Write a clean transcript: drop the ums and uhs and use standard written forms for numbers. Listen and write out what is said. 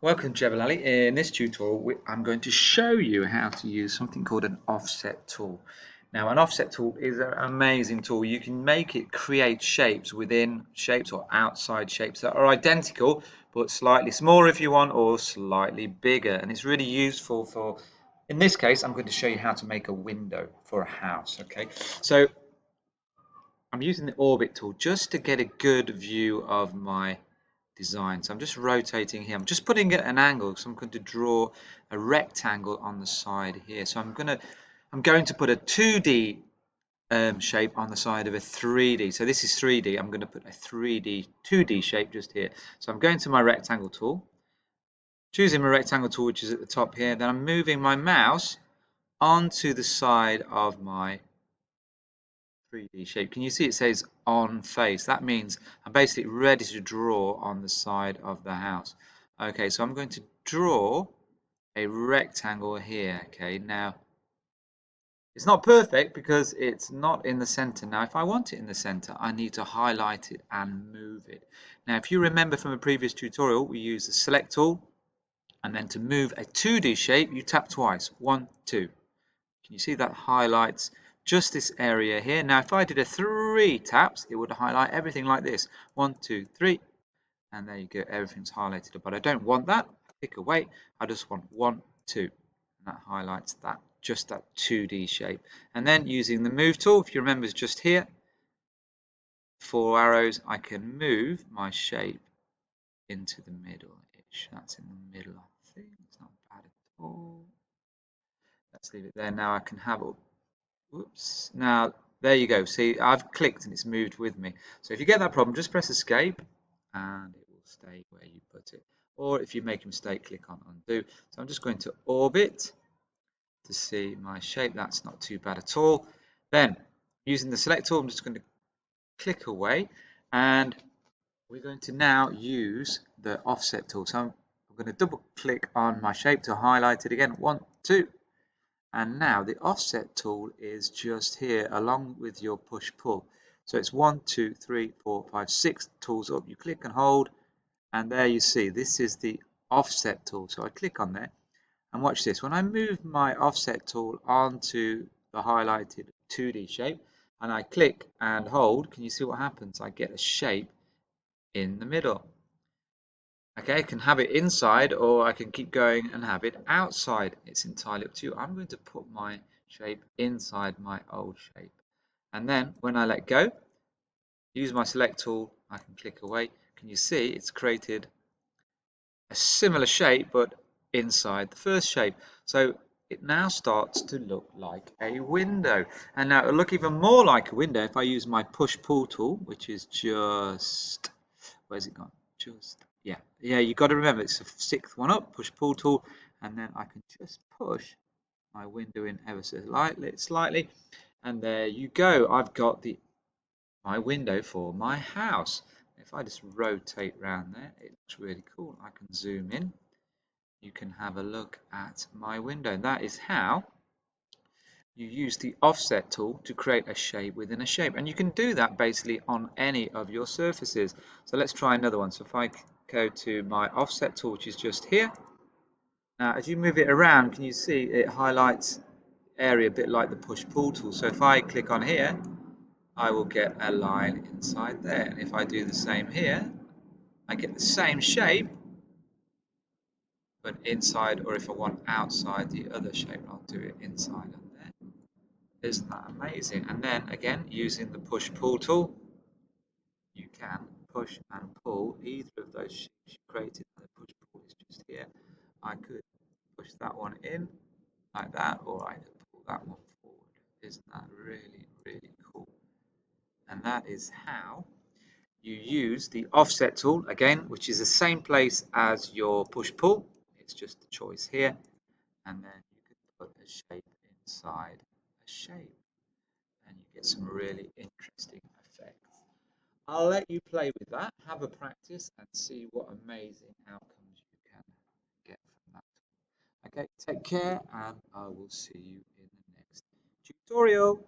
Welcome, Jebel Ali. In this tutorial, I'm going to show you how to use something called an offset tool. Now, an offset tool is an amazing tool. You can make it create shapes within shapes or outside shapes that are identical, but slightly smaller if you want, or slightly bigger. And it's really useful for, in this case, I'm going to show you how to make a window for a house. Okay, so I'm using the orbit tool just to get a good view of my design. So I'm just rotating here. I'm just putting it at an angle, so I'm going to draw a rectangle on the side here. So I'm going to put a 2D shape on the side of a 3D. So this is 3D. I'm going to put a 3D 2D shape just here. So I'm going to my rectangle tool, choosing my rectangle tool, which is at the top here. Then I'm moving my mouse onto the side of my 3D shape. Can you see it says on face? That means I'm basically ready to draw on the side of the house. Okay, so I'm going to draw a rectangle here. Okay, now it's not perfect because it's not in the center. Now, if I want it in the center, I need to highlight it and move it. Now, if you remember from a previous tutorial, we use the select tool, and then to move a 2D shape, you tap twice. 1, 2. Can you see that highlights just this area here? Now, if I did a 3 taps, it would highlight everything like this. 1, 2, 3, and there you go. Everything's highlighted. But I don't want that. Click away. I just want 1, 2, and that highlights that, just that 2D shape. And then using the move tool, if you remember, it's just here. 4 arrows. I can move my shape into the middle-ish. That's in the middle. I think it's not bad at all. Let's leave it there. Now I can have it. Whoops. Now, there you go. See, I've clicked and it's moved with me. So if you get that problem, just press escape and it will stay where you put it. Or if you make a mistake, click on undo. So I'm just going to orbit to see my shape. That's not too bad at all. Then, using the select tool, I'm just going to click away and we're going to now use the offset tool. So I'm going to double click on my shape to highlight it again. 1, 2. And now the offset tool is just here along with your push pull. So it's 1, 2, 3, 4, 5, 6 tools up. You click and hold, and there you see this is the offset tool. So I click on there and watch this. When I move my offset tool onto the highlighted 2D shape and I click and hold, can you see what happens? I get a shape in the middle. Okay, I can have it inside or I can keep going and have it outside. It's entirely up to you. I'm going to put my shape inside my old shape. And then when I let go, use my select tool, I can click away. Can you see it's created a similar shape but inside the first shape? So it now starts to look like a window. And now it'll look even more like a window if I use my push pull tool, which is just, where's it gone? Yeah, you got to remember it's the sixth one up, push pull tool, and then I can just push my window in ever so slightly, and there you go. I've got my window for my house. If I just rotate around there, it looks really cool. I can zoom in. You can have a look at my window. That is how you use the offset tool to create a shape within a shape, and you can do that basically on any of your surfaces. So let's try another one. So if I go to my offset tool, which is just here, now as you move it around, can you see it highlights area a bit like the push pull tool? So if I click on here, I will get a line inside there, and if I do the same here, I get the same shape but inside, or if I want outside the other shape, I'll do it inside and there. Isn't that amazing? And then again, using the push pull tool, you can push and pull either of those shapes you created. The push pull is just here. I could push that one in like that, or I could pull that one forward. Isn't that really, really cool? And that is how you use the offset tool again, which is the same place as your push pull. It's just a choice here, and then you could put a shape inside a shape, and you get some really interesting effects. I'll let you play with that, have a practice, and see what amazing outcomes you can get from that. Okay, take care, and I will see you in the next tutorial.